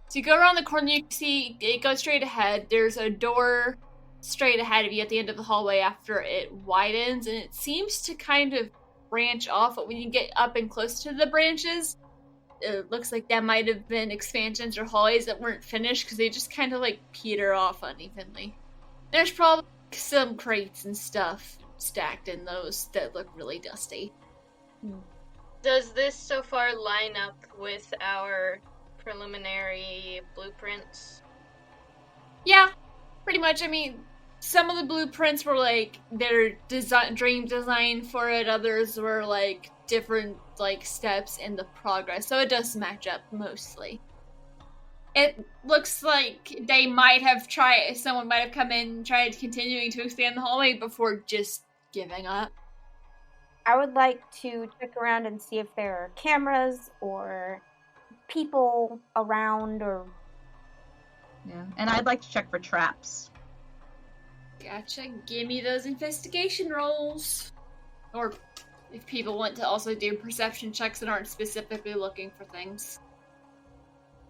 So you go around the corner, you see it goes straight ahead. There's a door straight ahead of you at the end of the hallway after it widens, and it seems to kind of branch off, but when you get up and close to the branches, it looks like that might have been expansions or hallways that weren't finished because they just kind of like peter off unevenly. There's probably some crates and stuff stacked in those that look really dusty. Does this so far line up with our preliminary blueprints? Yeah, pretty much. I mean, some of the blueprints were like their dream design for it. Others were like different like steps in the progress. So it does match up mostly. It looks like they might have someone might have come in and tried continuing to expand the hallway before just giving up. I would like to check around and see if there are cameras or people around or... Yeah, and I'd like to check for traps. Gotcha. Give me those investigation rolls. Or if people want to also do perception checks that aren't specifically looking for things.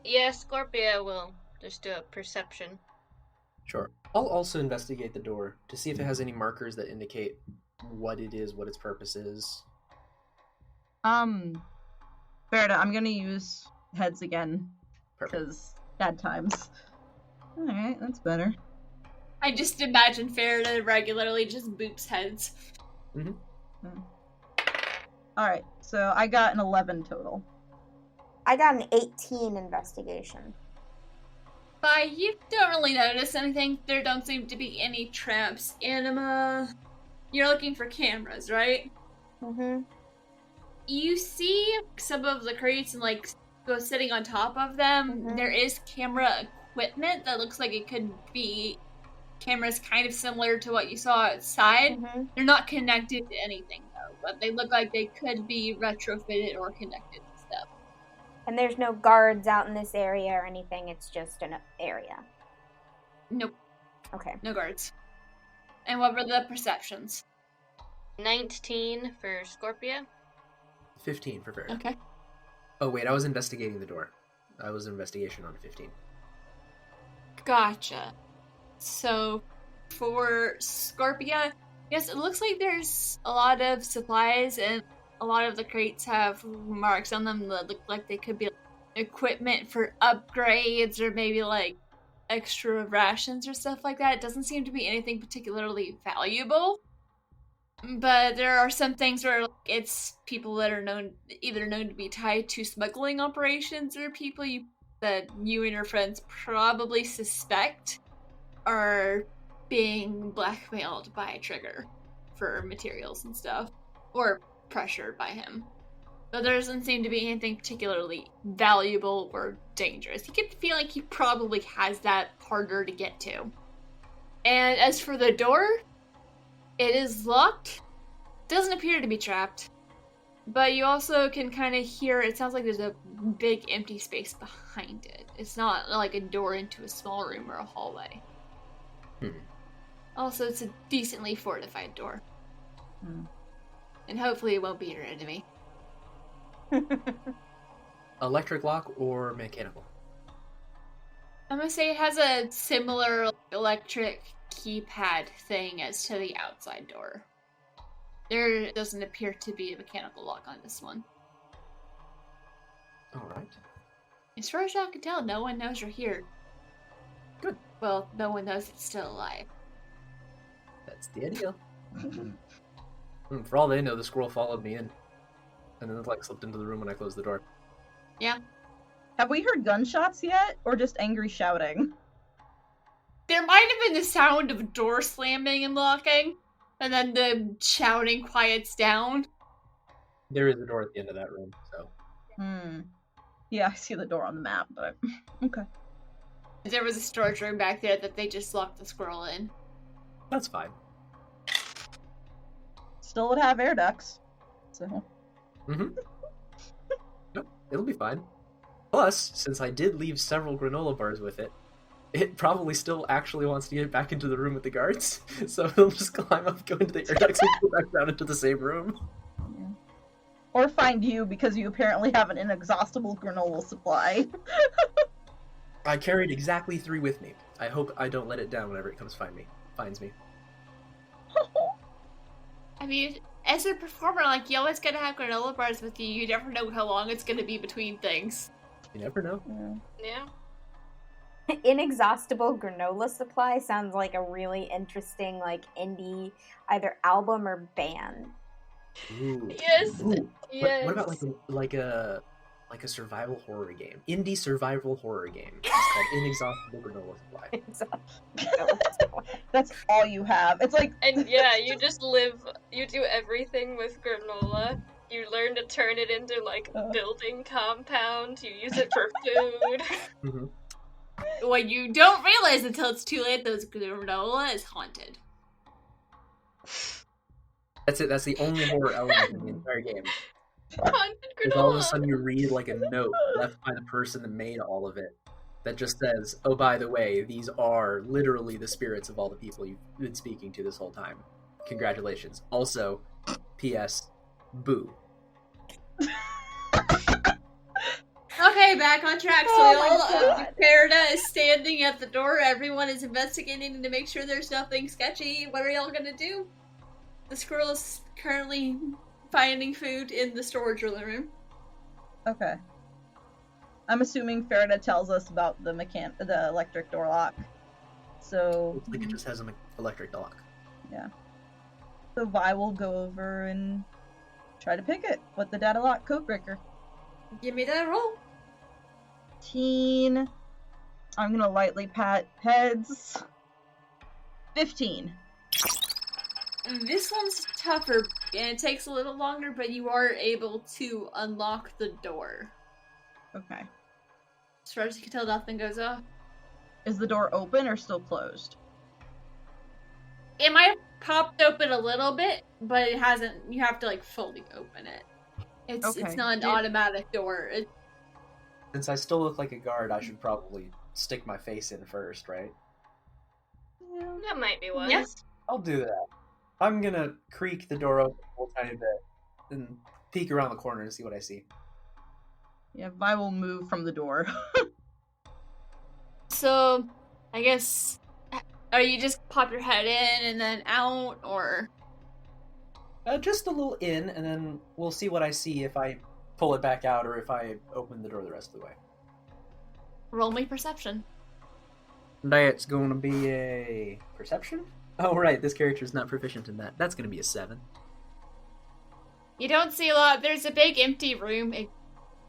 Yeah, Scorpia will just do a perception. Sure. I'll also investigate the door to see if it has any markers that indicate what it is, what its purpose is. Faridah, I'm gonna use heads again. Because bad times. Alright, that's better. I just imagine Faridah regularly just boops heads. Mm-hmm. Alright, so I got an 11 total. I got an 18 investigation. But you don't really notice anything. There don't seem to be any traps. Anima, you're looking for cameras, right? Mm-hmm. You see some of the crates and like go sitting on top of them. Mm-hmm. There is camera equipment that looks like it could be cameras kind of similar to what you saw outside. Mm-hmm. They're not connected to anything though, but they look like they could be retrofitted or connected to stuff. And there's no guards out in this area or anything, it's just an area. Nope. Okay. No guards. And what were the perceptions? 19 for Scorpia. 15 for Faridah. Okay. Oh wait, I was investigating the door. I was investigation on 15. Gotcha. So, for Scorpia, yes, it looks like there's a lot of supplies, and a lot of the crates have marks on them that look like they could be equipment for upgrades, or maybe like extra rations or stuff like that. It doesn't seem to be anything particularly valuable. But there are some things where it's people that are either known to be tied to smuggling operations, or people that you and your friends probably suspect are being blackmailed by Trigger for materials and stuff, or pressured by him. But there doesn't seem to be anything particularly valuable or dangerous. You can feel like he probably has that harder to get to. And as for the door, it is locked. Doesn't appear to be trapped. But you also can kind of hear, it sounds like there's a big empty space behind it. It's not like a door into a small room or a hallway. Also, it's a decently fortified door. And hopefully it won't be your enemy. Electric lock or mechanical? I'm gonna say it has a similar electric keypad thing as to the outside door. There doesn't appear to be a mechanical lock on this one. Alright. As far as y'all can tell, no one knows you're here. Good. Well, no one knows it's still alive. That's the ideal. For all they know, the squirrel followed me in. And then slipped into the room when I closed the door. Yeah. Have we heard gunshots yet? Or just angry shouting? There might have been the sound of a door slamming and locking, and then the shouting quiets down. There is a door at the end of that room, so... Yeah, I see the door on the map, but... Okay. There was a storage room back there that they just locked the squirrel in. That's fine. Still would have air ducts, so... Nope, it'll be fine. Plus, since I did leave several granola bars with it, it probably still actually wants to get back into the room with the guards, so it'll just climb up, go into the air ducts, and go back down into the same room. Yeah. Or find you, because you apparently have an inexhaustible granola supply. I carried exactly 3 with me. I hope I don't let it down whenever it finds me. I mean, as a performer, like, you always gotta have granola bars with you. You never know how long it's gonna be between things. You never know. Yeah. Inexhaustible granola supply sounds like a really interesting, like, indie either album or band. Ooh. Yes. Ooh. Yes. What about like a survival horror game? Indie survival horror game. It's called Inexhaustible Granola Supply. That's all you have. It's like And yeah, you just live, you do everything with granola. You learn to turn it into, like, building compound. You use it for food. Mm-hmm. What you don't realize until it's too late, those granola is haunted. That's it. That's the only horror element in the entire game. Haunted Because all of a granola. sudden you read like a note left by the person that made all of it that just says, "Oh, by the way, these are literally the spirits of all the people you've been speaking to this whole time. Congratulations. Also, P.S. Boo." Okay, back on track. So Oh my God. Faridah is standing at the door. Everyone is investigating to make sure there's nothing sketchy. What are y'all gonna do? The squirrel is currently finding food in the storage room. okay. I'm assuming Faridah tells us about the electric door lock. So Looks like it just has an electric lock. So Vi will go over and try to pick it with the data lock codebreaker. Give me that roll. I'm gonna lightly pat heads. 15. This one's tougher, and it takes a little longer, but you are able to unlock the door. Okay. As far as you can tell, nothing goes off. Is the door open or still closed? It might have popped open a little bit, but it hasn't. You have to, like, fully open it. It's Okay. not an automatic door. Since I still look like a guard, I should probably stick my face in first, right? That might be wise. Yeah. I'll do that. I'm gonna creak the door open a little tiny bit, and peek around the corner and see what I see. Yeah, Vi will move from the door. So, I guess, are you just pop your head in and then out, or? Just a little in, and then we'll see what I see if I pull it back out or if I open the door the rest of the way. Roll me perception. That's going to be a perception? Oh, right, this character's not proficient in that. That's going to be a 7. You don't see a lot. There's a big empty room.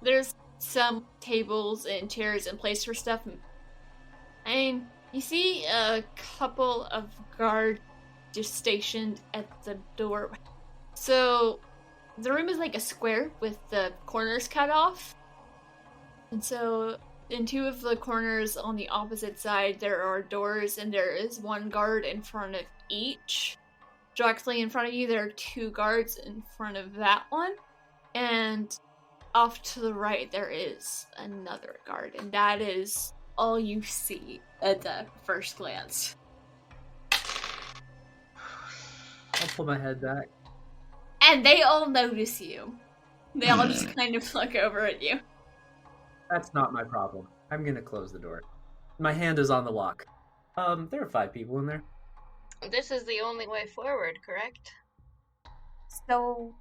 There's some tables and chairs in place for stuff. I mean, you see a couple of guards just stationed at the door. So, the room is like a square with the corners cut off. And so, in 2 of the corners on the opposite side, there are doors, and there is 1 guard in front of each. Directly in front of you, there are 2 guards in front of that one. And off to the right, there is another guard, and that is all you see at the first glance. I'll pull my head back. And they all notice you. They all just kind of look over at you. That's not my problem. I'm going to close the door. My hand is on the lock. There are 5 people in there. This is the only way forward, correct? So,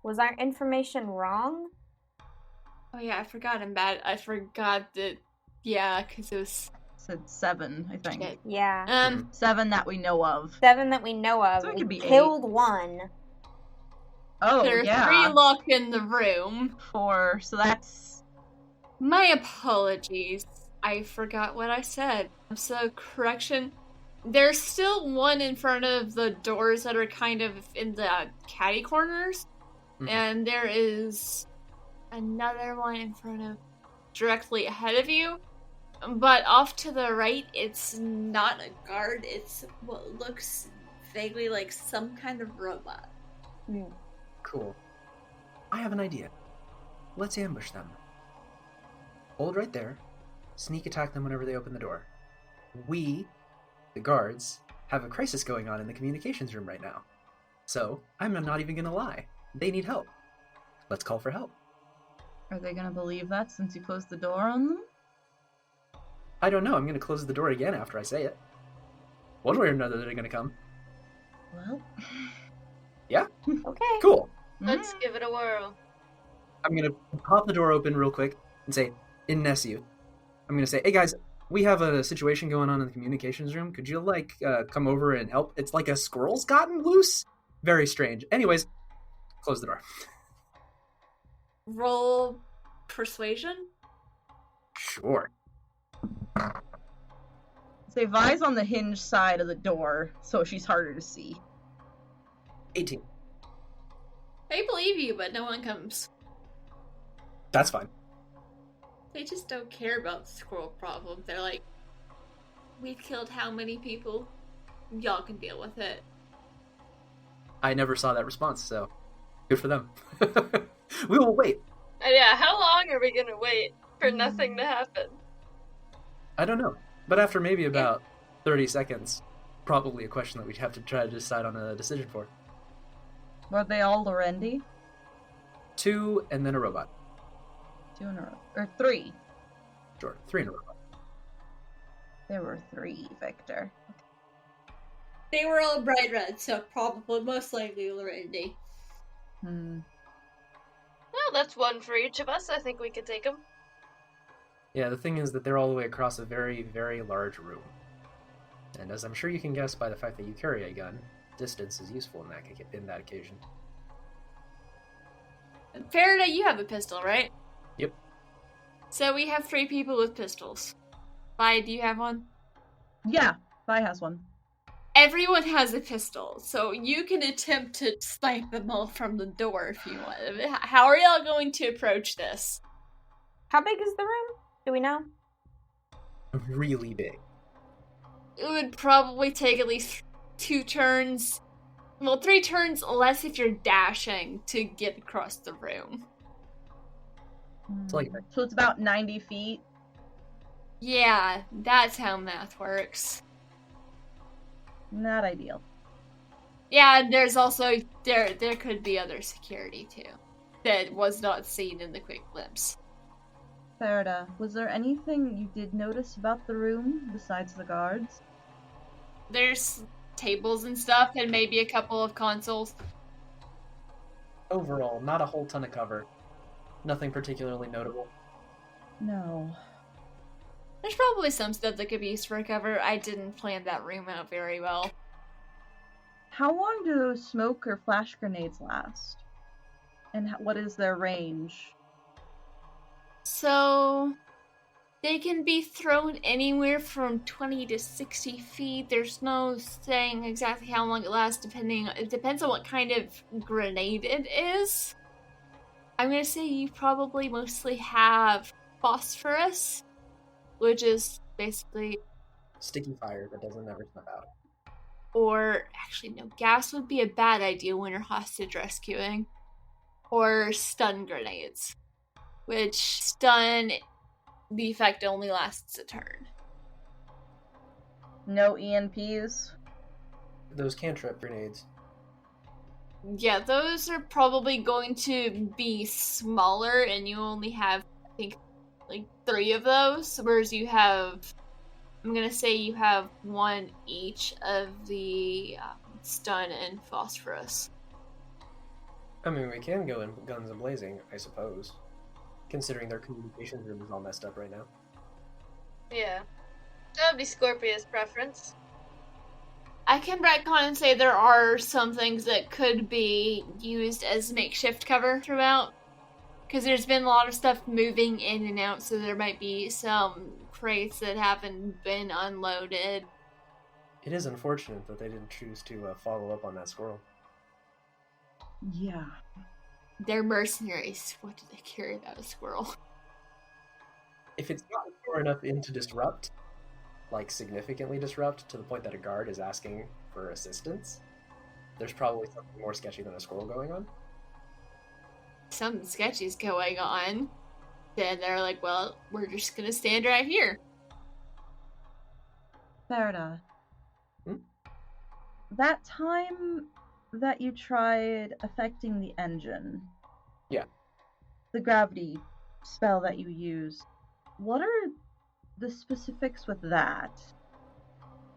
was our information wrong? Oh yeah, I forgot I'm bad. I forgot that, yeah, because it was... Said 7, I think. Shit. Yeah. 7 that we know of. 7 that we know of. So it We could be killed 1. Oh, There are yeah. 3 locked in the room. 4, so that's... My apologies. I forgot what I said. So, correction. There's still 1 in front of the doors that are kind of in the catty corners. Mhm. And there is another one in front of directly ahead of you. But off to the right, it's not a guard. It's what looks vaguely like some kind of robot. Cool. I have an idea. Let's ambush them. Hold right there. Sneak attack them whenever they open the door. We, the guards, have a crisis going on in the communications room right now. So, I'm not even gonna lie. They need help. Let's call for help. Are they gonna believe that since you closed the door on them? I don't know. I'm going to close the door again after I say it. One way or another, they're going to come. Well. Yeah? Okay. Cool. Let's give it a whirl. I'm going to pop the door open real quick and say, in Nessu, I'm going to say, hey guys, we have a situation going on in the communications room. Could you, come over and help? It's like a squirrel's gotten loose. Very strange. Anyways, close the door. Roll persuasion? Sure. Say Vi's on the hinge side of the door, so she's harder to see. 18. They believe you, but no one comes. That's fine. They just don't care about the squirrel problem. They're like, we've killed how many people? Y'all can deal with it. I never saw that response, so good for them. We will wait. And yeah, how long are we gonna wait for nothing to happen? I don't know. But after maybe about 30 seconds, probably a question that we'd have to try to decide on a decision for. Were they all Lorendi? 2 and then a robot. 2 in a row. Or 3. Sure, 3 and a robot. There were 3, Victor. They were all bright red, so probably most likely Lorendi. Hmm. Well, that's one for each of us. I think we could take them. Yeah, the thing is that they're all the way across a very, very large room. And as I'm sure you can guess by the fact that you carry a gun, distance is useful in that occasion. Faridah, you have a pistol, right? Yep. So we have 3 people with pistols. Vi, do you have one? Yeah, Vi has one. Everyone has a pistol, so you can attempt to snipe them all from the door if you want. How are y'all going to approach this? How big is the room? Do we know? Really big. It would probably take at least 2 turns. Well, 3 turns less if you're dashing to get across the room. So it's about 90 feet. Yeah, that's how math works. Not ideal. Yeah, and there's also there could be other security too that was not seen in the quick glimpse. Faridah, was there anything you did notice about the room besides the guards? There's tables and stuff, and maybe a couple of consoles. Overall, not a whole ton of cover. Nothing particularly notable. No. There's probably some stuff that could be used for cover. I didn't plan that room out very well. How long do those smoke or flash grenades last? And what is their range? So, they can be thrown anywhere from 20 to 60 feet. There's no saying exactly how long it lasts, it depends on what kind of grenade it is. I'm gonna say you probably mostly have phosphorus, which is basically... Sticky fire that doesn't ever snuff out. Or, actually no, gas would be a bad idea when you're hostage rescuing. Or stun grenades. Which, stun, the effect only lasts a turn. No ENPs? Those cantrip grenades. Yeah, those are probably going to be smaller, and you only have, I think, like 3 of those, whereas you have, I'm gonna say you have 1 each of the stun and phosphorus. I mean, we can go in guns a-blazing, I suppose. Considering their communications room is all messed up right now. Yeah. That would be Scorpia's preference. I can retcon and say there are some things that could be used as makeshift cover throughout. Because there's been a lot of stuff moving in and out, so there might be some crates that haven't been unloaded. It is unfortunate that they didn't choose to follow up on that squirrel. Yeah. They're mercenaries. What do they care about a squirrel? If it's not far enough in to disrupt, like significantly disrupt, to the point that a guard is asking for assistance, there's probably something more sketchy than a squirrel going on. Something sketchy's going on. Then they're like, well, we're just gonna stand right here. Faridah. Hmm? That time that you tried affecting the engine. Yeah. The gravity spell that you used. What are the specifics with that?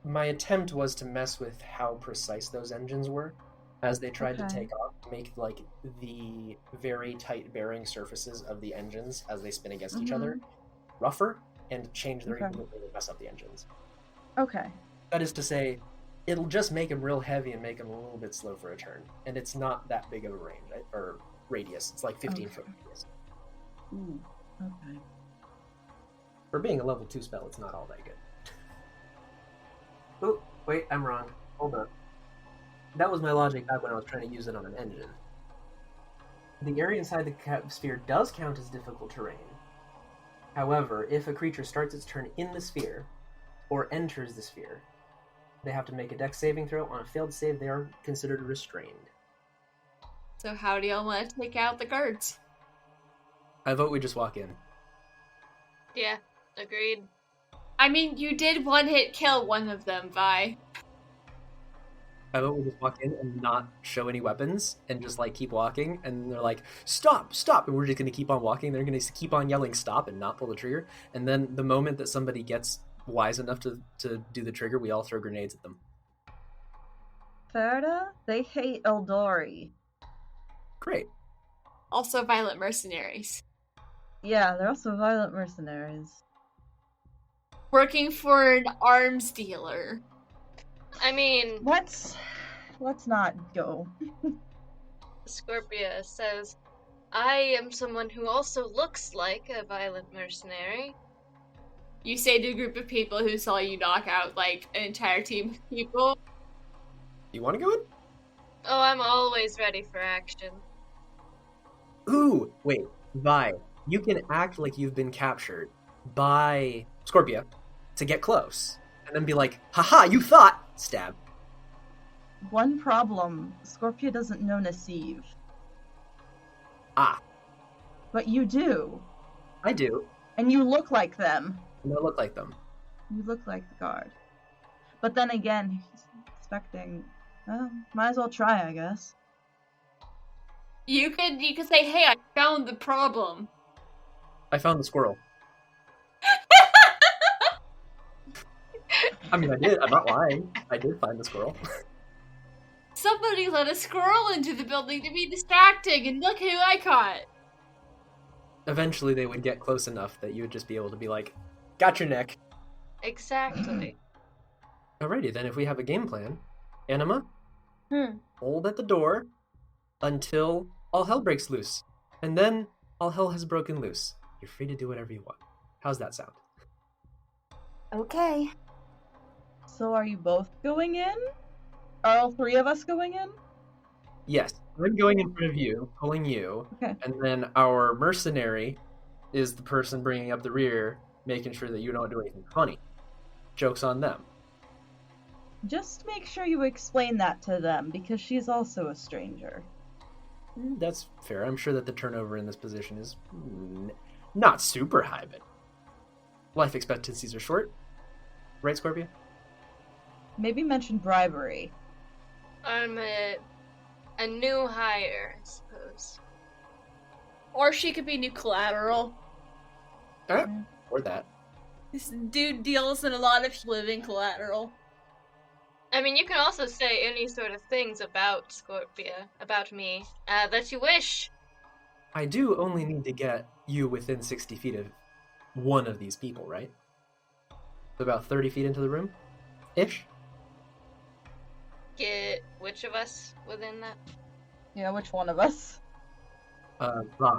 My attempt was to mess with how precise those engines were as they tried to take off, make like the very tight bearing surfaces of the engines as they spin against each other rougher and change their equilibrium and mess up the engines. Okay. That is to say, it'll just make them real heavy and make them a little bit slow for a turn. And it's not that big of a range, or radius. It's like 15-foot radius. Ooh, okay. For being a level 2 spell, it's not all that good. Oh, wait, I'm wrong. Hold up. That was my logic back when I was trying to use it on an engine. The area inside the sphere does count as difficult terrain. However, if a creature starts its turn in the sphere, or enters the sphere, they have to make a dex saving throw. On a failed save, they are considered restrained. So how do y'all want to take out the guards? I vote we just walk in. Yeah, agreed. I mean, you did one-hit kill one of them, Vi. I vote we just walk in and not show any weapons and just like keep walking, and they're like, stop, stop, and we're just going to keep on walking. They're going to keep on yelling stop and not pull the trigger, and then the moment that somebody gets wise enough to do the trigger, we all throw grenades at them. Faridah, they hate Eldori. Great. Also violent mercenaries. Yeah, they're also violent mercenaries. Working for an arms dealer. I mean, Let's not go. Scorpia says, I am someone who also looks like a violent mercenary. You say to a group of people who saw you knock out, like, an entire team of people. You want to go in? Oh, I'm always ready for action. Ooh, wait, Vi, you can act like you've been captured by Scorpia to get close, and then be like, haha, you thought! Stab. One problem, Scorpia doesn't know Nasiv. Ah. But you do. I do. And you look like them. And I look like them. You look like the guard. But then again, he's expecting... Well, might as well try, I guess. You could say, hey, I found the problem. I found the squirrel. I mean, I did. I'm not lying. I did find the squirrel. Somebody let a squirrel into the building to be distracting, and look who I caught. Eventually, they would get close enough that you would just be able to be like, got your neck. Exactly. Alrighty, then if we have a game plan, Anima, hold at the door until all hell breaks loose. And then all hell has broken loose. You're free to do whatever you want. How's that sound? Okay. So are you both going in? Are all three of us going in? Yes, I'm going in front of you, pulling you, Okay. and then our mercenary is the person bringing up the rear, making sure that you don't do anything funny. Joke's on them. Just make sure you explain that to them, because she's also a stranger. That's fair. I'm sure that the turnover in this position is not super high, but life expectancies are short. Right, Scorpia? Maybe mention bribery. I'm a new hire, I suppose. Or she could be new collateral. Or that. This dude deals in a lot of living collateral. I mean, you can also say any sort of things about Scorpia, about me, that you wish. I do only need to get you within 60 feet of one of these people, right? About 30 feet into the room? Ish? Get which of us within that? Yeah, which one of us? Vi.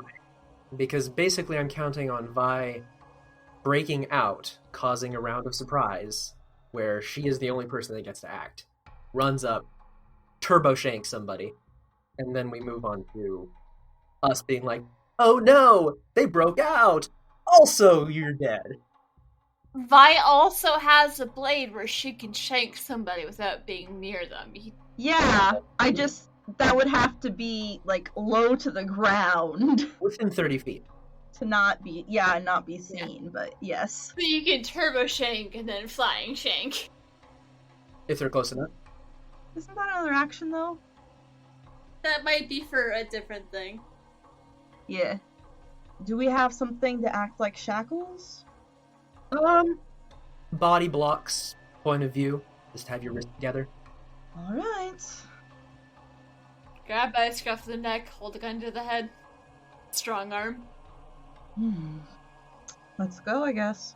Because basically I'm counting on Vi breaking out, causing a round of surprise, where she is the only person that gets to act. Runs up, turbo shanks somebody, and then we move on to us being like, oh no, they broke out! Also, you're dead. Vi also has a blade where she can shank somebody without being near them. Yeah, that would have to be, like, low to the ground. Within 30 feet. To not be seen, but yes. So you can turbo shank and then flying shank. If they're close enough. Isn't that another action, though? That might be for a different thing. Yeah. Do we have something to act like shackles? Body blocks, point of view. Just have your wrists together. All right. Grab by the scruff of the neck, hold the gun to the head. Strong arm. Let's go, I guess.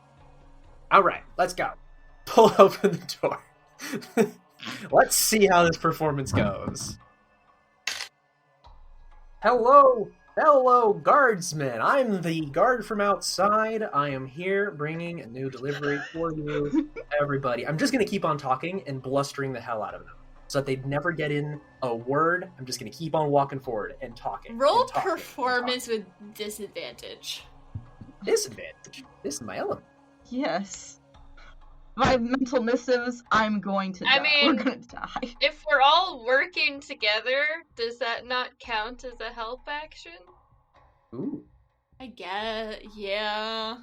Alright, let's go. Pull open the door. Let's see how this performance goes. Hello, fellow guardsmen. I'm the guard from outside. I am here bringing a new delivery for you, everybody. I'm just going to keep on talking and blustering the hell out of them so that they never get in a word. I'm just going to keep on walking forward and talking. Roll and talking performance with disadvantage. Disadvantage? This is my element. Yes. My mental missives, I'm going to die. I mean, we're going to die. If we're all working together, does that not count as a help action? Ooh. I guess, yeah.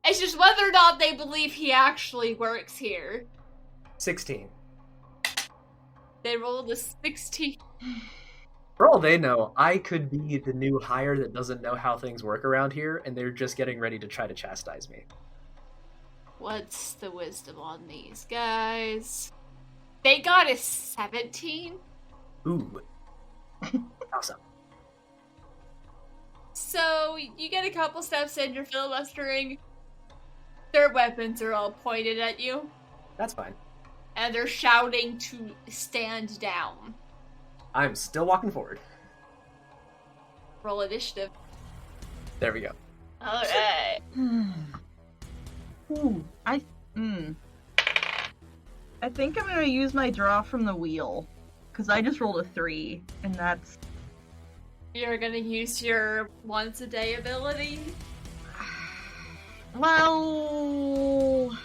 It's just whether or not they believe he actually works here. 16. They rolled a 16. For all they know, I could be the new hire that doesn't know how things work around here, and they're just getting ready to try to chastise me. What's the wisdom on these guys? They got a 17. Ooh. Awesome. So, you get a couple steps in, you're filibustering. Their weapons are all pointed at you, That's fine. and they're shouting to stand down. I'm still walking forward. Roll initiative. There we go. Alright. Ooh, I think I'm gonna use my draw from the wheel, because I just rolled a 3, and that's... You're gonna use your once a day ability? Well...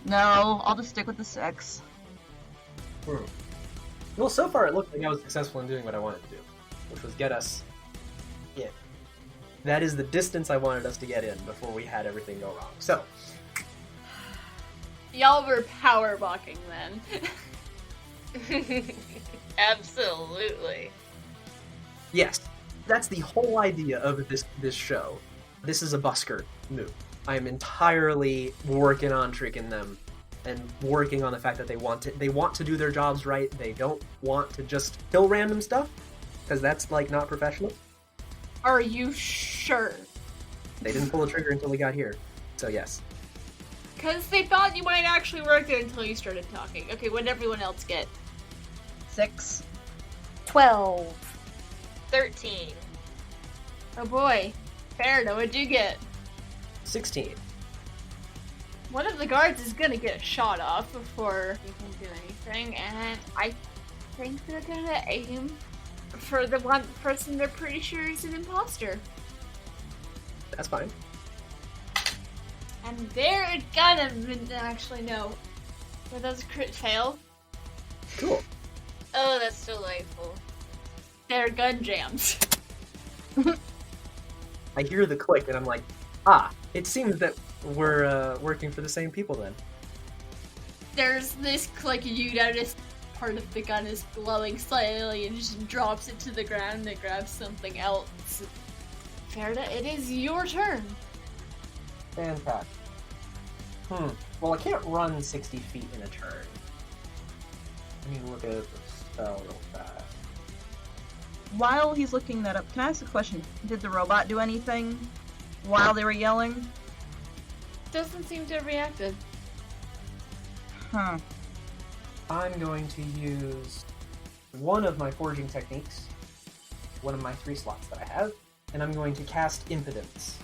No, I'll just stick with the 6. Well, so far it looked like I was successful in doing what I wanted to do, which was get us in. That is the distance I wanted us to get in before we had everything go wrong. So, Y'all were power walking then. Absolutely. yes, that's the whole idea of this show. This is a busker move. I am entirely working on tricking them and working on the fact that they want to do their jobs right. They don't want to just kill random stuff, because that's like not professional. Are you sure? They didn't pull the trigger until we got here. So yes. Because they thought you might actually work there until you started talking. Okay, what did everyone else get? 6. 12. 13. Oh boy. Faridah, what'd you get? 16. One of the guards is gonna get shot off before you can do anything, and I think they're gonna aim for the one person they're pretty sure is an imposter. That's fine. And they're gonna actually no. Were those a crit fail? Cool. Oh, that's delightful. They're gun jams. I hear the click and I'm like, it seems that we're working for the same people then. There's this click, and you notice part of the gun is glowing slightly and just drops it to the ground and grabs something else. Faridah, it is your turn. Fantastic. Well, I can't run 60 feet in a turn. Let me look at the spell real fast. While he's looking that up, can I ask a question? Did the robot do anything while they were yelling? Doesn't seem to have reacted. Huh. I'm going to use one of my forging techniques, one of my 3 slots that I have, and I'm going to cast Impotence.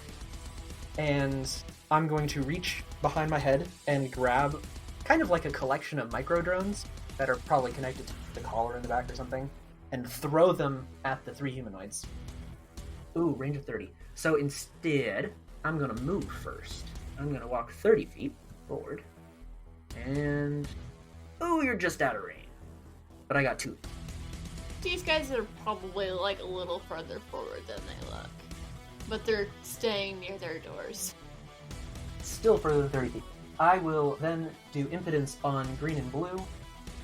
And I'm going to reach behind my head and grab kind of like a collection of micro drones that are probably connected to the collar in the back or something, and throw them at the 3 humanoids. Ooh, range of 30. So instead, I'm gonna move first. I'm gonna walk 30 feet forward, and ooh, you're just out of range. But I got 2. These guys are probably like a little further forward than they look, but they're staying near their doors. Still further than 30 feet. I will then do Impotence on green and blue,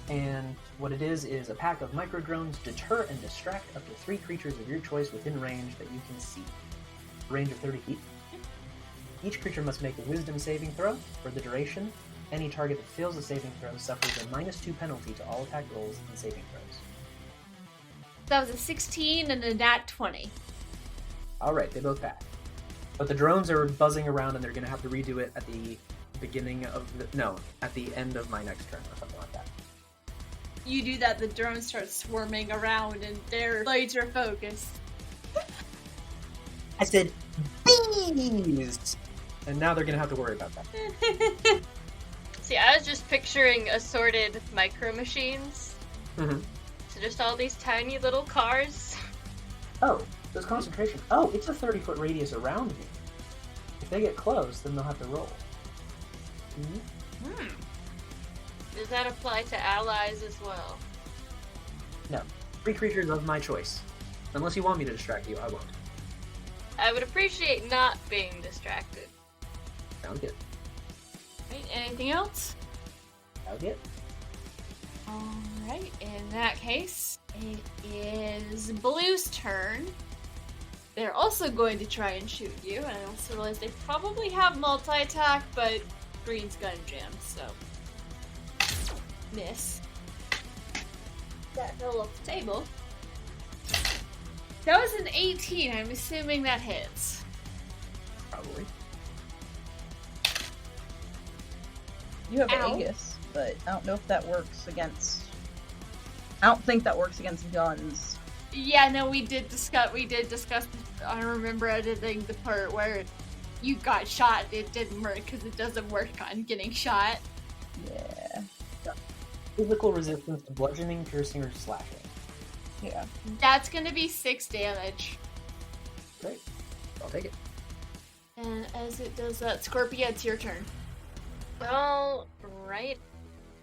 and what it is a pack of micro drones deter and distract up to 3 creatures of your choice within range that you can see. Range of 30 feet. Each creature must make a wisdom saving throw for the duration. Any target that fails the saving throw suffers a -2 penalty to all attack rolls and saving throws. That was a 16 and a nat 20. Alright, they both pass. But the drones are buzzing around and they're going to have to redo it at the beginning of at the end of my next turn or something like that. You do that, the drones start swarming around and their laser focused. I said, bees! And now they're going to have to worry about that. See, I was just picturing assorted micro machines. Mm-hmm. So just all these tiny little cars. Oh, there's concentration. Oh, it's a 30-foot radius around me. If they get close, then they'll have to roll. Mm-hmm. Does that apply to allies as well? No. 3 creatures of my choice. Unless you want me to distract you, I won't. I would appreciate not being distracted. Sounds good. Right, anything else? Sounds good. Alright, in that case, it is Blue's turn. They're also going to try and shoot you, and I also realize they probably have multi-attack, but Green's gun jammed, so... Miss. That fell off the table. That was an 18, I'm assuming that hits. Probably. You have Ow. Aegis, but I don't know if that works against... I don't think that works against guns. Yeah, no, we did discuss, I remember editing the part where you got shot, it didn't work, because it doesn't work on getting shot. Yeah. Physical resistance to bludgeoning, piercing, or slashing. Yeah. That's gonna be 6 damage. Great. I'll take it. And as it does that, Scorpia, it's your turn. Alright.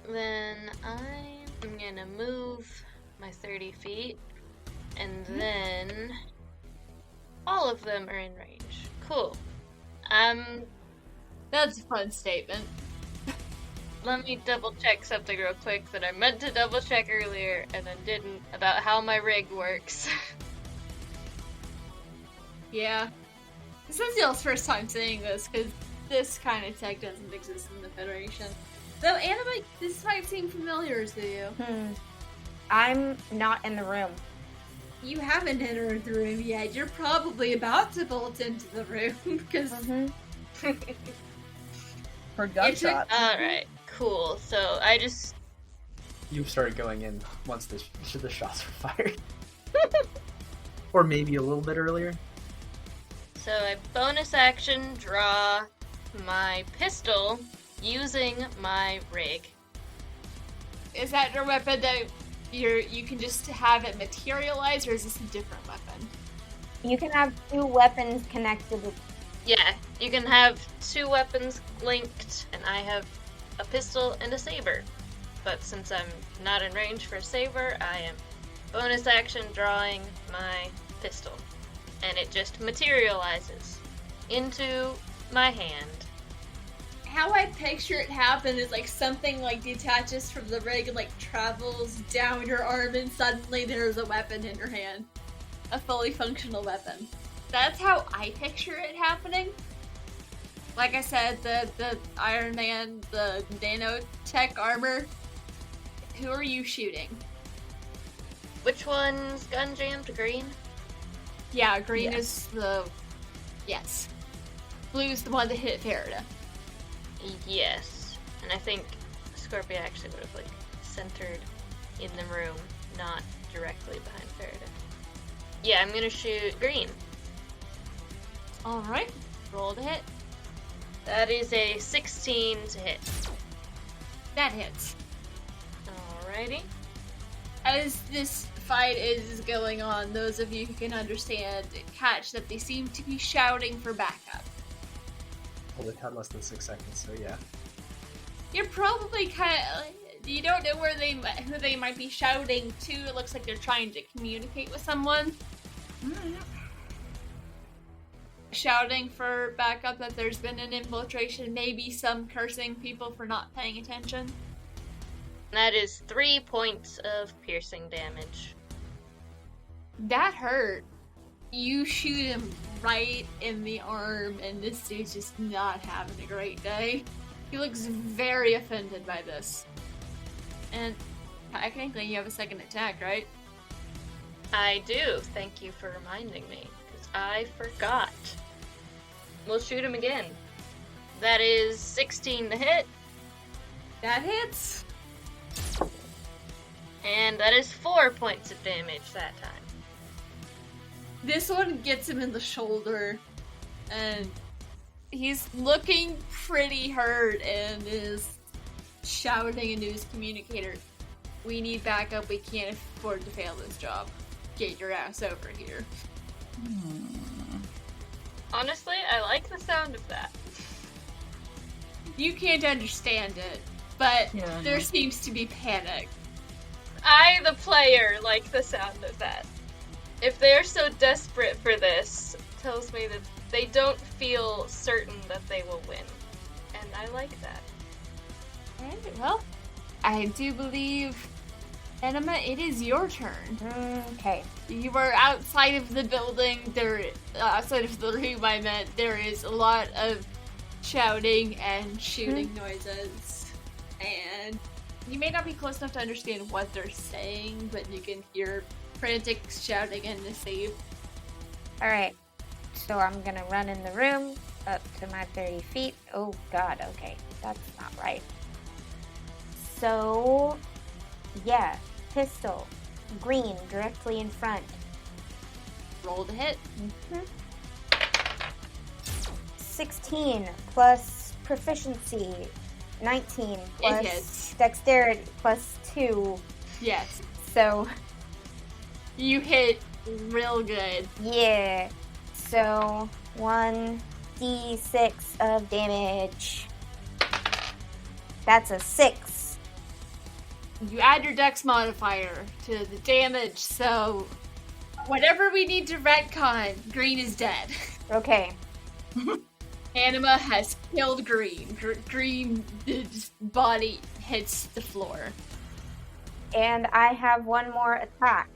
Then I'm gonna move my 30 feet. And then all of them are in range. Cool. That's a fun statement. Let me double check something real quick that I meant to double check earlier and then didn't about how my rig works. Yeah. This is Y'all's first time saying this, because this kind of tech doesn't exist in the Federation. Though, Anna, this might seem familiar to you. I'm not in the room. You haven't entered the room yet. You're probably about to bolt into the room, because... For gunshots. Alright, cool. So I just... You've started going in once the shots were fired. Or maybe a little bit earlier. So I bonus action draw my pistol using my rig. Is that your weapon that you can just have it materialize, or is this a different weapon? You can have 2 weapons connected with... Yeah, you can have 2 weapons linked, and I have a pistol and a saber. But since I'm not in range for a saber, I am bonus action drawing my pistol. And it just materializes into my hand. How I picture it happen is like something like detaches from the rig and like travels down your arm, and suddenly there's a weapon in your hand. A fully functional weapon. That's how I picture it happening. Like I said, the Iron Man, the nanotech armor. Who are you shooting? Which one's gun jammed? Green? Yeah, green is the... Yes. Blue's the one that hit Faridah. Yes. And I think Scorpia actually would have, like, centered in the room, not directly behind Faridah. Yeah, I'm gonna shoot green. Alright. Roll to hit. That is a 16 to hit. That hits. Alrighty. As this fight is going on, those of you who can understand catch that they seem to be shouting for backup. Well, they've had less than 6 seconds, so yeah. You're probably you don't know who they might be shouting to. It looks like they're trying to communicate with someone. Shouting for backup that there's been an infiltration, maybe some cursing people for not paying attention. That is 3 points of piercing damage. That hurt. You shoot him right in the arm, and this dude's just not having a great day. He looks very offended by this. And technically, you have a second attack, right? I do. Thank you for reminding me, because I forgot. We'll shoot him again. That is 16 to hit, That hits. and that is 4 points of damage that time. This one gets him in the shoulder, and he's looking pretty hurt and is shouting into his communicator, "We need backup, we can't afford to fail this job. Get your ass over here." Honestly, I like the sound of that. You can't understand it, but Yeah, I there know. seems to be panic. I, the player, like the sound of that. If they're so desperate for this, it tells me that they don't feel certain that they will win. And I like that. Alright, well, I do believe, Enema, it is your turn. Okay. You are outside of the building. Outside of the room I meant, there is a lot of shouting and shooting noises. And you may not be close enough to understand what they're saying, but you can hear frantic shouting and the save. Alright. So I'm gonna run in the room up to my 30 feet. Oh god, okay. That's not right. So, yeah. Pistol. Green, directly in front. Roll to hit. 16 plus proficiency. 19 plus hits. dexterity plus 2. Yes. So, You hit real good. yeah. So, 1d6 of damage. That's a 6. You add your dex modifier to the damage, so whatever we need to retcon, Green is dead. Okay. Anima has killed Green. Green's body hits the floor. And I have one more attack.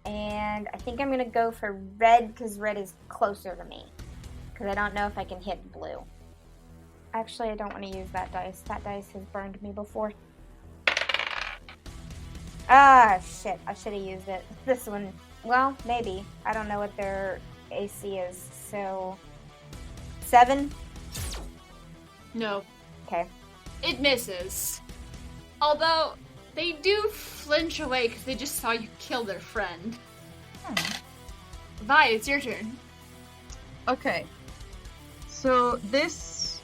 And I think I'm going to go for red because red is closer to me. Because I don't know if I can hit blue. Actually, I don't want to use that dice. That dice has burned me before. Ah, shit. I should have used it. This one, well, maybe. I don't know what their AC is. So, 7? No, Okay. it misses. Although, they do flinch away because they just saw you kill their friend. Vi, it's your turn. Okay. So this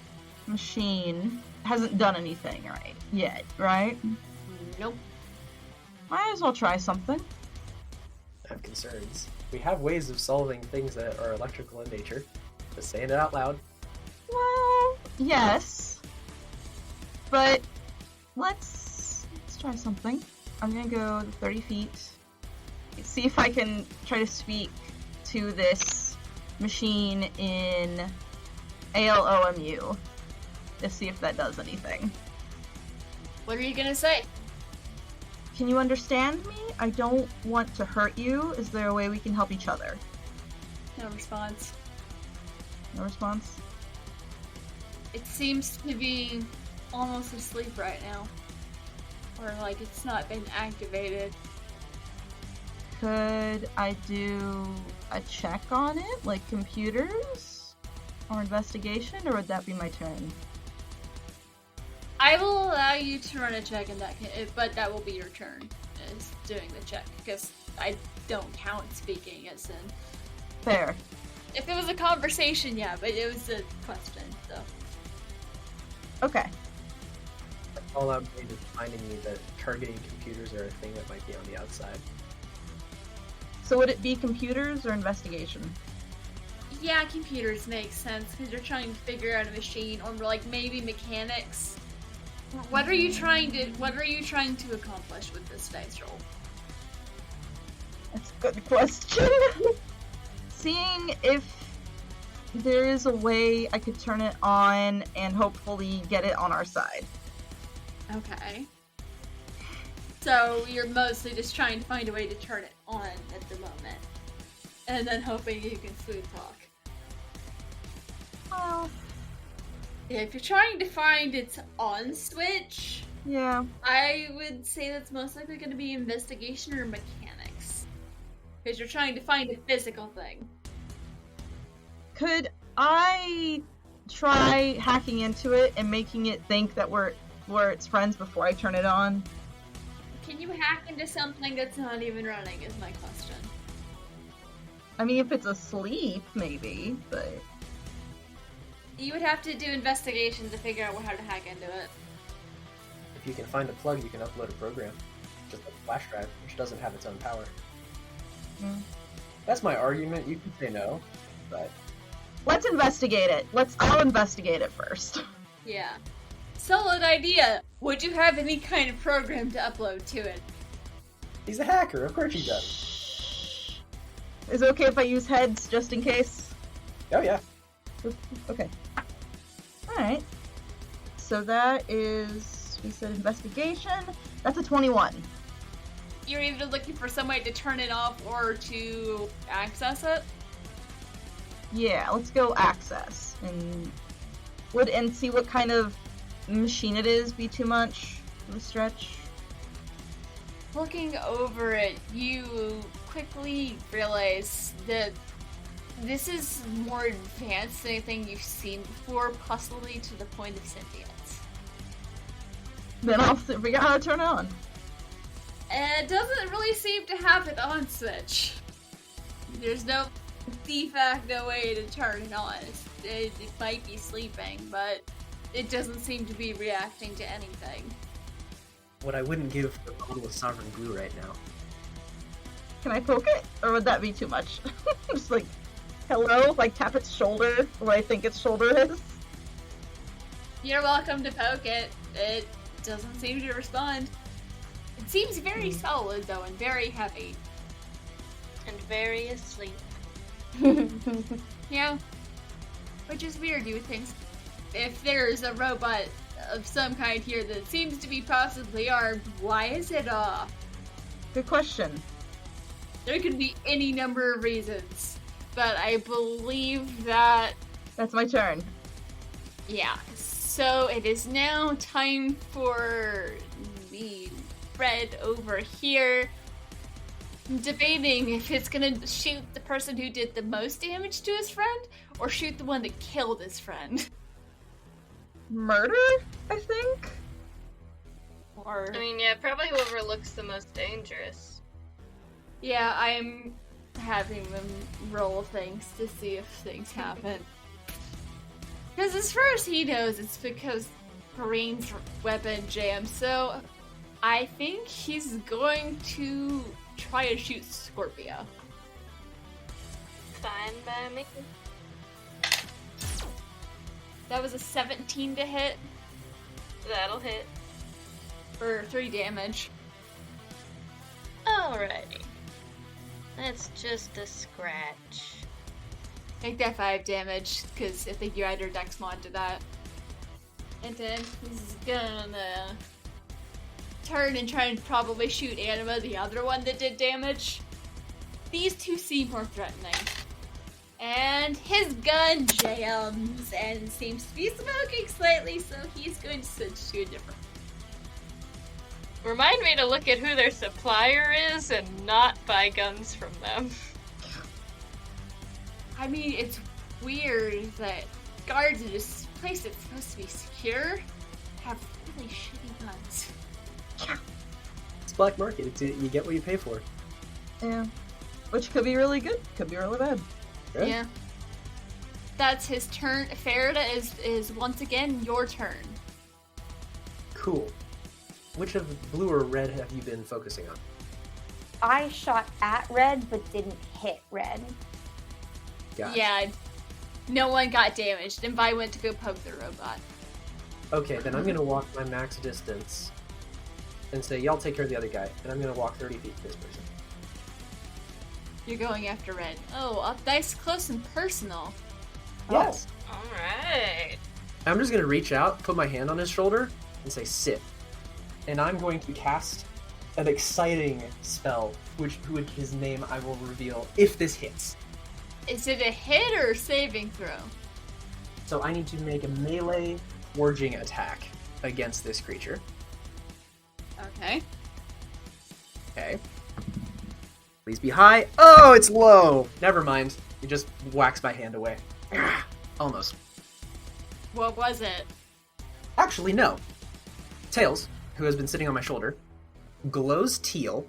machine hasn't done anything yet, right? Nope. Might as well try something. I have concerns. We have ways of solving things that are electrical in nature. Just saying it out loud. Well, yes. But let's try something. I'm gonna go 30 feet. See if I can try to speak to this machine in ALOMU. To see if that does anything. What are you gonna say? Can you understand me? I don't want to hurt you. Is there a way we can help each other? No response. No response? It seems to be almost asleep right now. Or like it's not been activated. Could I do a check on it? Like computers? Or investigation? Or would that be my turn? I will allow you to run a check in that case, but that will be your turn, is doing the check, because I don't count speaking as in... Fair. If it was a conversation, yeah, but it was a question, so... Okay. All out me is reminding me that targeting computers are a thing that might be on the outside. So would it be computers or investigation? Yeah, computers make sense, because you're trying to figure out a machine, or like maybe mechanics. What are you trying to accomplish with this dice roll? That's a good question. Seeing if there is a way I could turn it on and hopefully get it on our side. Okay. So you're mostly just trying to find a way to turn it on at the moment. and then hoping you can smooth talk. Well, If you're trying to find its on switch, yeah. I would say that's most likely going to be investigation or mechanics. Because you're trying to find a physical thing. Could I try hacking into it and making it think that we're its friends before I turn it on? Can you hack into something that's not even running is my question. I mean, if it's asleep, maybe, but... You would have to do investigation to figure out how to hack into it. If you can find a plug, you can upload a program. Just like a flash drive, which doesn't have its own power. Mm. That's my argument. You can say no, but... Let's investigate it. I'll investigate it first. Yeah. Solid idea! Would you have any kind of program to upload to it? He's a hacker, of course he does. Is it okay if I use heads just in case? Oh yeah. Okay. Alright. So that is, we said investigation. That's a 21. You're either looking for somebody to turn it off or to access it? Yeah, let's go access. And see what kind of machine it is be too much of a stretch? Looking over it, you quickly realize that this is more advanced than anything you've seen before, possibly to the point of sentience. Then I'll figure out how to turn it on. And it doesn't really seem to have an on switch. There's no de facto way to turn it on. It might be sleeping, but it doesn't seem to be reacting to anything. What I wouldn't give for a bottle of Sovereign Glue right now. Can I poke it? Or would that be too much? Just like, hello? Like tap its shoulder where I think its shoulder is? You're welcome to poke it. It doesn't seem to respond. It seems very solid, though, and very heavy. And very asleep. Yeah. Which is weird, you would think. If there's a robot of some kind here that seems to be possibly armed, why is it off? Good question. There could be any number of reasons. But I believe that... That's my turn. Yeah. So it is now time for the Red over here. I'm debating if it's gonna shoot the person who did the most damage to his friend, or shoot the one that killed his friend. Murder, I think? Or... I mean, yeah, probably whoever looks the most dangerous. Yeah, I'm having them roll things to see if things happen. Because as far as he knows, it's because Green's weapon jammed, so I think he's going to try to shoot Scorpia. Fine by me. That was a 17 to hit That'll hit. for 3 damage. Alrighty. That's just a scratch. Make that 5 damage, because I think you add your dex mod to that. And then he's gonna turn and try and probably shoot Anima, the other one that did damage. These two seem more threatening. And his gun jams and seems to be smoking slightly, so he's going to switch to a different. Remind me to look at who their supplier is and not buy guns from them. I mean, it's weird that guards in this place that's supposed to be secure have really shitty guns. It's black market. You get what you pay for. Yeah. Which could be really good, could be really bad. Yeah. That's his turn. Faridah is once again your turn. Cool. Which of blue or red have you been focusing on? I shot at red, but didn't hit red. Gotcha. Yeah, no one got damaged, and Vi went to go poke the robot. Okay, then I'm gonna walk my max distance and say, y'all take care of the other guy, and I'm gonna walk 30 feet to this person. You're going after red. Oh, up nice, close, and personal. Yes. Alright. I'm just gonna reach out, put my hand on his shoulder, and say, sit. And I'm going to cast an exciting spell, which his name I will reveal if this hits. Is it a hit or a saving throw? So I need to make a melee forging attack against this creature. Okay. Okay. Please be high. Oh, it's low! Never mind. It just whacks my hand away. Almost. What was it? Actually, no. Tails, who has been sitting on my shoulder, glows teal,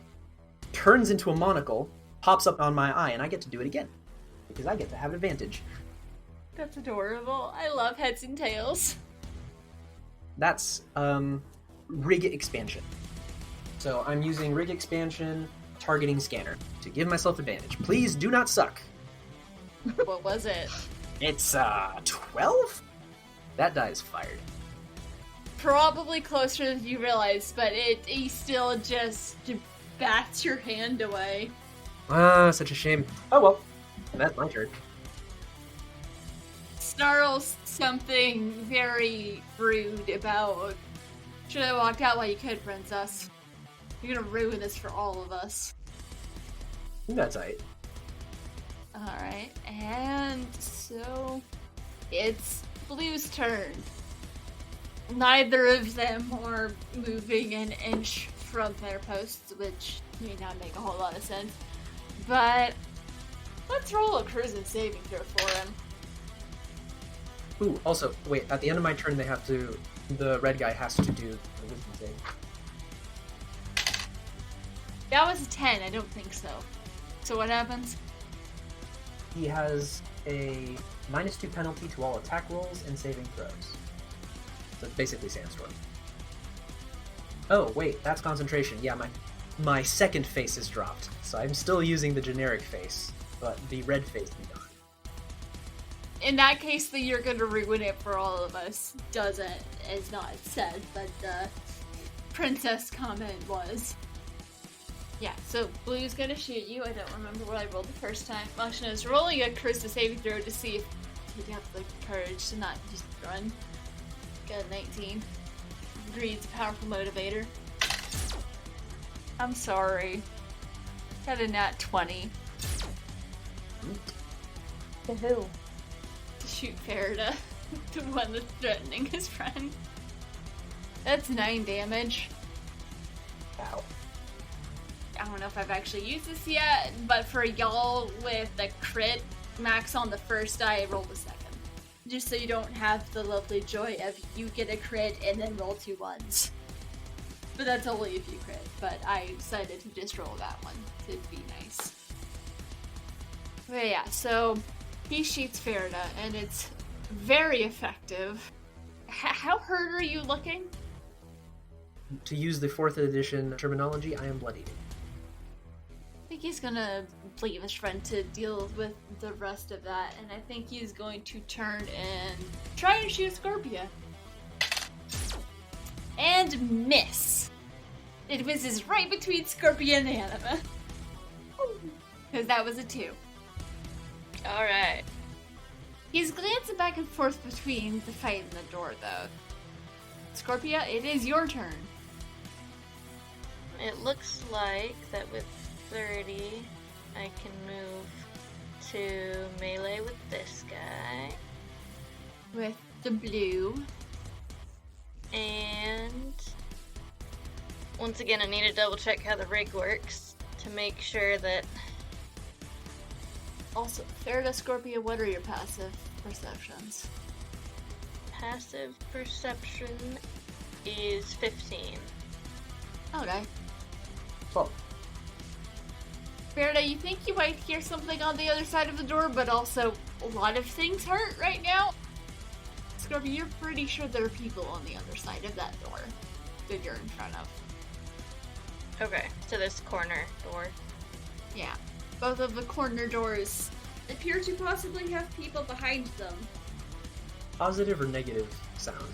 turns into a monocle, pops up on my eye, and I get to do it again. Because I get to have advantage. That's adorable. I love heads and tails. That's, Rig Expansion. So I'm using Rig Expansion, Targeting Scanner, to give myself advantage. Please do not suck. What was it? It's, 12? That die is fired. Probably closer than you realize, but he still just bats your hand away. Ah, such a shame. Oh well. That's my turn. Snarls something very rude about, should have walked out while you could, princess. You're gonna ruin this for all of us. That's right. Alright, and so it's Blue's turn. Neither of them are moving an inch from their posts, which may not make a whole lot of sense. But let's roll a charisma saving throw for him. Ooh, also, wait, at the end of my turn the red guy has to do the wisdom save. That was a 10, I don't think so. So what happens? He has a -2 penalty to all attack rolls and saving throws. So it's basically Sandstorm. Oh, wait, that's concentration. Yeah, my second face is dropped. So I'm still using the generic face, but the red face is gone. In that case, that you're gonna ruin it for all of us. Doesn't, is not said, but the princess comment was. Yeah, so Blue's gonna shoot you. I don't remember what I rolled the first time. Actually, I was rolling a charisma saving throw to see if he'd have the courage to not just run. Got a 19. Greed's a powerful motivator. I'm sorry. Got a nat 20. To who? To shoot Faridah. The one that's threatening his friend. That's 9 damage. Ow. I don't know if I've actually used this yet, but for y'all with the crit max on the first die, roll the second. Just so you don't have the lovely joy of you get a crit and then roll 2 ones. But that's only if you crit, but I decided to just roll that one to be nice. But yeah, so he shoots Faridah, and it's very effective. How hurt are you looking? To use the 4th edition terminology, I am bloodied. I think he's gonna leave his friend to deal with the rest of that, and I think he's going to turn and try and shoot Scorpia. And miss. It whizzes right between Scorpia and Anima. Because that was a 2. Alright. He's glancing back and forth between the fight and the door, though. Scorpia, it is your turn. It looks like that with 30, I can move to melee with this guy. With the blue. And once again, I need to double check how the rig works to make sure that... Also, Faridah, Scorpia, what are your passive perceptions? Passive perception is 15. Okay. 12. Faridah, you think you might hear something on the other side of the door, but also a lot of things hurt right now? Scorpia, you're pretty sure there are people on the other side of that door that you're in front of. Okay, so this corner door. Yeah. Both of the corner doors appear to possibly have people behind them. Positive or negative sound?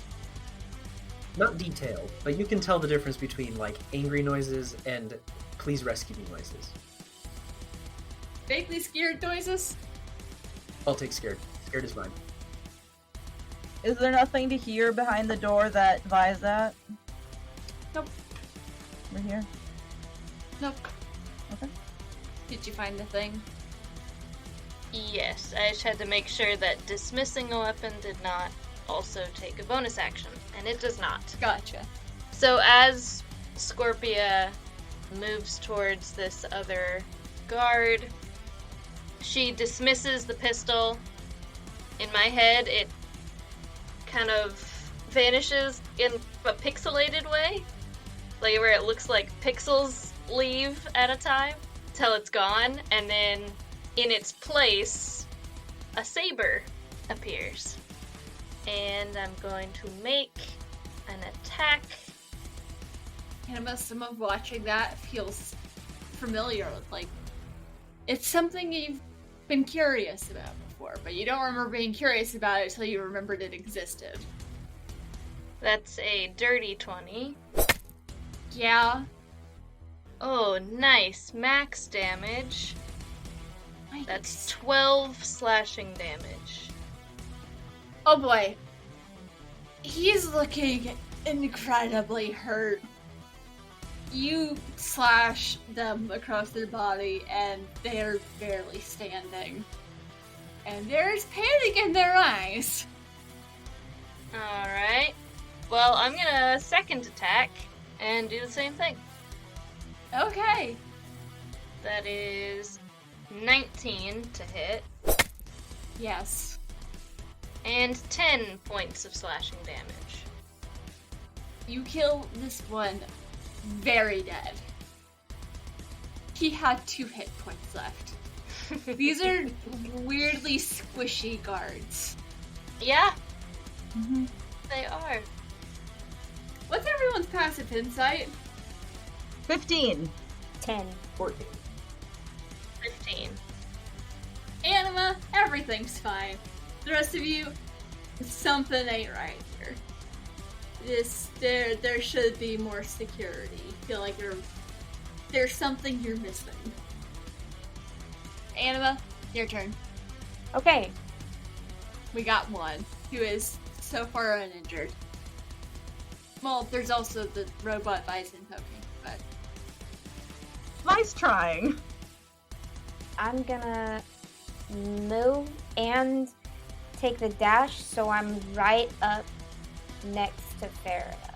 Not detail, but you can tell the difference between, like, angry noises and please rescue me noises. Vaguely scared noises? I'll take scared. Scared is fine. Is there nothing to hear behind the door that buys that? Nope. Over here? Nope. Okay. Did you find the thing? Yes, I just had to make sure that dismissing a weapon did not also take a bonus action, and it does not. Gotcha. So as Scorpia moves towards this other guard, she dismisses the pistol. In my head, it kind of vanishes in a pixelated way, like where it looks like pixels leave at a time till it's gone, and then in its place, a saber appears. And I'm going to make an attack. And some of watching that feels familiar. Like, it's something you've been curious about before, but you don't remember being curious about it until you remembered it existed. That's a dirty 20. Yeah. Oh, nice. Max damage. That's 12 slashing damage. Oh boy. He's looking incredibly hurt. You slash them across their body and they're barely standing. And there's panic in their eyes. Alright. Well, I'm gonna second attack and do the same thing. Okay. That is 19 to hit. Yes. And 10 points of slashing damage. You kill this one very dead. He had 2 hit points left. These are weirdly squishy guards. Yeah, Mm-hmm. they are. What's everyone's passive insight? 15. 10. 14. 15. Anima, everything's fine. The rest of you, something ain't right here. There should be more security. I feel like there's something you're missing. Anima, your turn. Okay. We got one who is so far uninjured. Well, there's also the robot bison poking, but Nice trying. I'm gonna move and take the dash so I'm right up next to Faridah.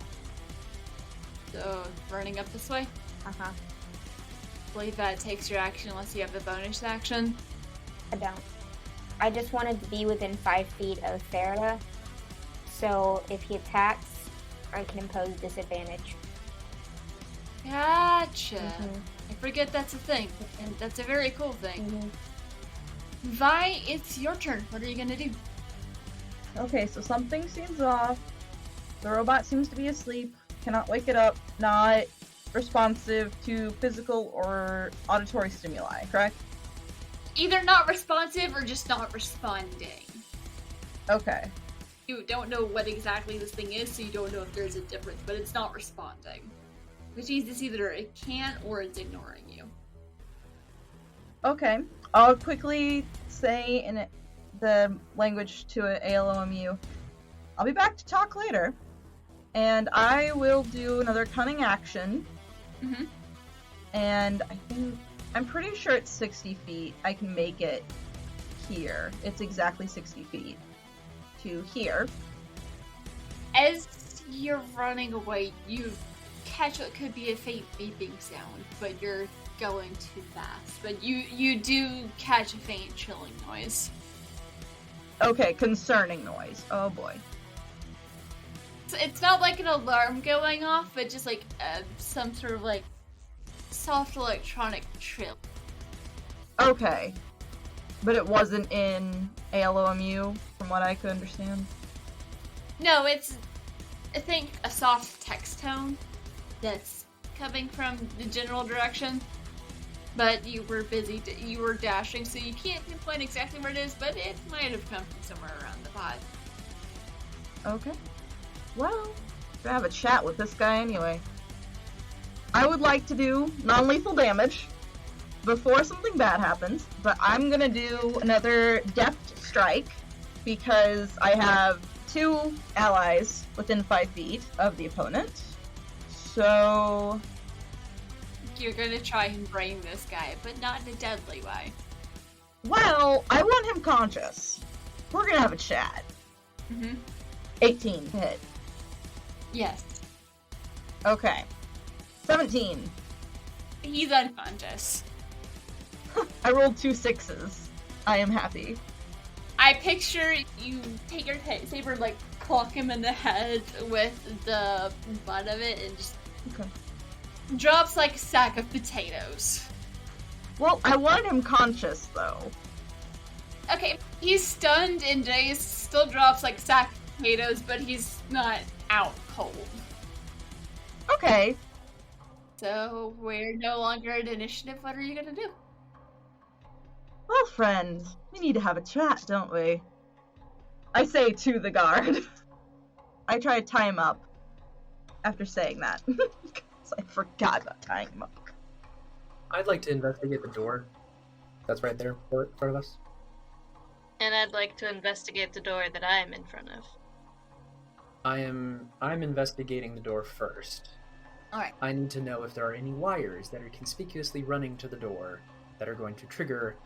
so running up this way. Uh-huh. I believe that takes your action unless you have the bonus action. I don't. I just wanted to be within 5 feet of Faridah, so if he attacks, I can impose disadvantage. Gotcha. Mhm. I forget that's a thing, and that's a very cool thing. Mhm. Vi, it's your turn. What are you gonna do? Okay, so something seems off. The robot seems to be asleep. Cannot wake it up. Not responsive to physical or auditory stimuli, correct? Either not responsive or just not responding. Okay. You don't know what exactly this thing is, so you don't know if there's a difference, but it's not responding. Which means it's either it can't or it's ignoring you. Okay. I'll quickly say in the language to an ALOMU, I'll be back to talk later. And I will do another cunning action. Mm-hmm. And I'm pretty sure it's 60 feet. I can make it here. It's exactly 60 feet to here. As you're running away, you catch what could be a faint beeping sound, but you're going too fast. But you do catch a faint chilling noise. Okay, concerning noise. Oh boy. It's not like an alarm going off, but just like some sort of like soft electronic trill. Okay. But it wasn't in ALOMU, from what I could understand. No, it's, I think, a soft text tone that's coming from the general direction. But you were busy, you were dashing, so you can't pinpoint exactly where it is, but it might have come from somewhere around the pod. Okay. Well, gonna have a chat with this guy anyway. I would like to do non-lethal damage before something bad happens, but I'm gonna do another deft strike because I have 2 allies within 5 feet of the opponent. So like you're gonna try and brain this guy, but not in a deadly way. Well, I want him conscious. We're gonna have a chat. 18 hit. Yes. Okay. 17. He's unconscious. I rolled 2 6s. I am happy. I picture you take your saber, like, clock him in the head with the butt of it, and just drops like a sack of potatoes. Well, I wanted him conscious, though. Okay, he's stunned and dazed, still drops like a sack of potatoes, but he's not out cold. Okay. So, we're no longer at initiative. What are you gonna do? Well, friend, we need to have a chat, don't we? I say to the guard. I try to tie him up after saying that. Because I forgot about tying him up. I'd like to investigate the door that's right there in front of us. And I'd like to investigate the door that I am in front of. I'm investigating the door first. Alright. I need to know if there are any wires that are conspicuously running to the door that are going to trigger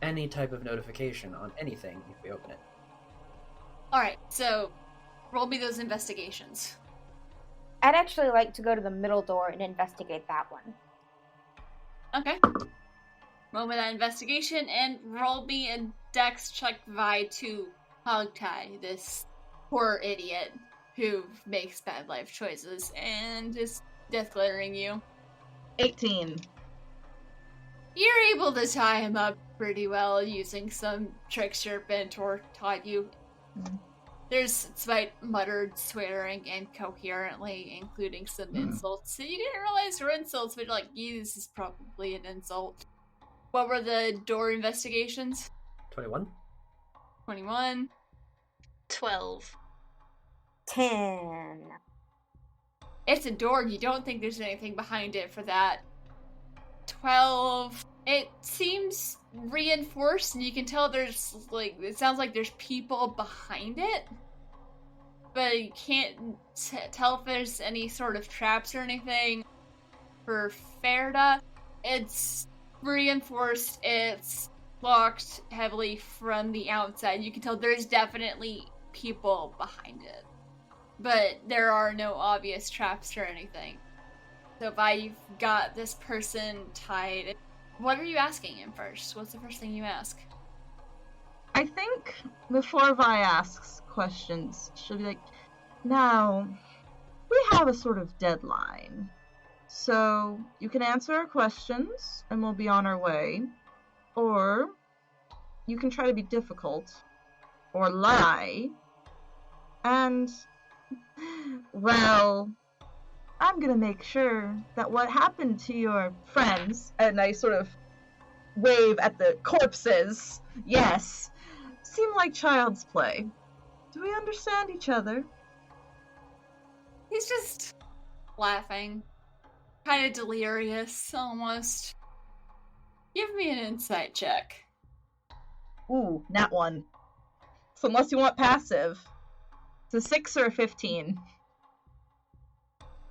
any type of notification on anything if we open it. Alright, so roll me those investigations. I'd actually like to go to the middle door and investigate that one. Okay. Roll me that investigation and roll me a dex check Vi to hogtie this poor idiot who makes bad life choices and is death glaring you. 18. You're able to tie him up pretty well using some tricks your mentor taught you. There's slight muttered swearing incoherently, including some insults. So you didn't realize were insults, but like, this is probably an insult. What were the door investigations? 21? 21. 12. 10. It's a door, you don't think there's anything behind it for that. 12. It seems reinforced, and you can tell there's, like, it sounds like there's people behind it. But you can't tell if there's any sort of traps or anything. For Faridah, it's reinforced, it's locked heavily from the outside. You can tell there's definitely people behind it. But there are no obvious traps or anything. So you've got this person tied. What are you asking him first? What's the first thing you ask? I think before Vi asks questions, she'll be like, now, we have a sort of deadline. So, you can answer our questions, and we'll be on our way. Or, you can try to be difficult, or lie, and, well, I'm gonna make sure that what happened to your friends, and I sort of wave at the corpses, yes, seem like child's play. Do we understand each other? He's just laughing. Kind of delirious, almost. Give me an insight check. Ooh, nat 1. So unless you want passive, it's a 6 or a 15.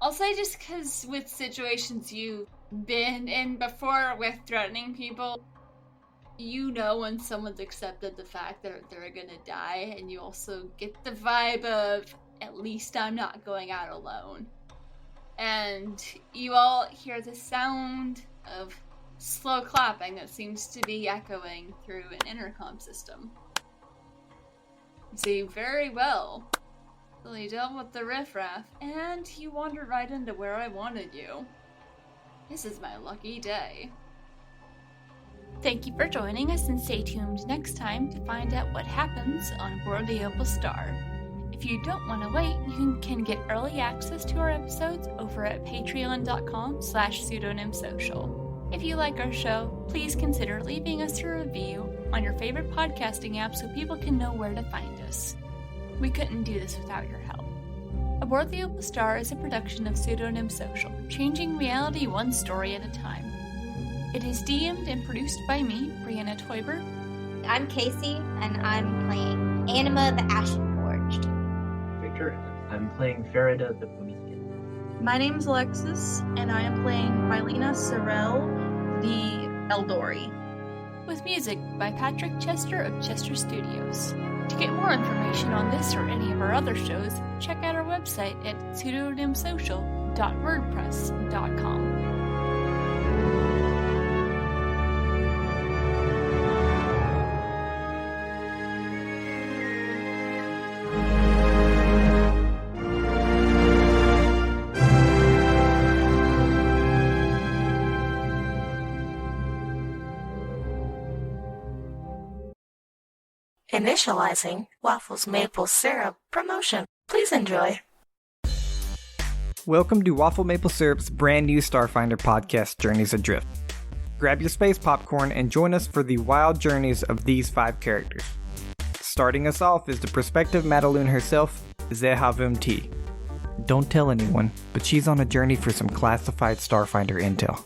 I'll say just because with situations you've been in before with threatening people, you know when someone's accepted the fact that they're gonna die, and you also get the vibe of, at least I'm not going out alone. And you all hear the sound of slow clapping that seems to be echoing through an intercom system. You see very well. So you dealt with the riffraff, and you wandered right into where I wanted you. This is my lucky day. Thank you for joining us, and stay tuned next time to find out what happens on Board the Opal Star. If you don't want to wait, you can get early access to our episodes over at patreon.com/pseudonymsocial. If you like our show, please consider leaving us a review on your favorite podcasting app so people can know where to find us. We couldn't do this without your help. Aboard the Opal Star is a production of Pseudonym Social, changing reality one story at a time. It is DM'd and produced by me, Brianna Toiber. I'm Casey, and I'm playing Anima the Ashen Forged. Victor, I'm playing Faridah the Promethean. My name is Alexis, and I am playing Mylena Sorrell, the Eldori. With music by Patrick Chester of Chester Studios. To get more information on this or any of our other shows, check out our website at pseudonymsocial.wordpress.com. Initializing Waffles Maple Syrup promotion. Please enjoy. Welcome to Waffle Maple Syrup's brand new Starfinder podcast, Journeys Adrift. Grab your space popcorn and join us for the wild journeys of these 5 characters. Starting us off is the prospective Madaloon herself, Zehavum T. Don't tell anyone, but she's on a journey for some classified Starfinder intel.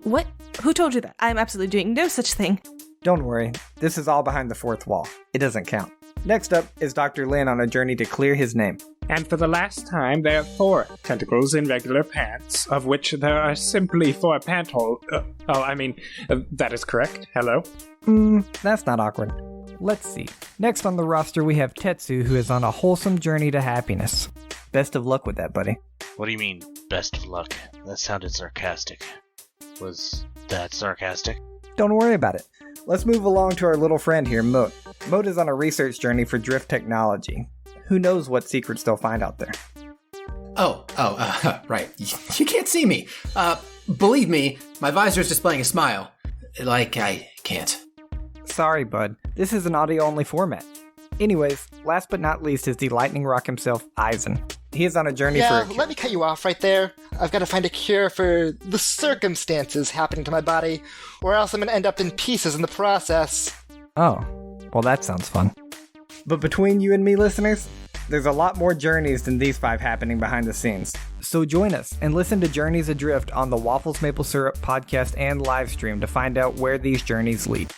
What? Who told you that? I'm absolutely doing no such thing. Don't worry, this is all behind the 4th wall. It doesn't count. Next up is Dr. Lin on a journey to clear his name. And for the last time, there are 4 tentacles in regular pants, of which there are simply 4 pant holes. That is correct. Hello? That's not awkward. Let's see. Next on the roster we have Tetsu, who is on a wholesome journey to happiness. Best of luck with that, buddy. What do you mean, best of luck? That sounded sarcastic. Was that sarcastic? Don't worry about it. Let's move along to our little friend here, Moat. Moat is on a research journey for drift technology. Who knows what secrets they'll find out there? Right. You can't see me. Believe me, my visor's displaying a smile. Like I can't. Sorry, bud. This is an audio-only format. Anyways, last but not least is the lightning rock himself, Eisen. He is on a journey for a cure. Let me cut you off right there. I've got to find a cure for the circumstances happening to my body, or else I'm going to end up in pieces in the process. Oh, well that sounds fun. But between you and me, listeners, there's a lot more journeys than these 5 happening behind the scenes. So join us and listen to Journeys Adrift on the Waffles Maple Syrup podcast and live stream to find out where these journeys lead.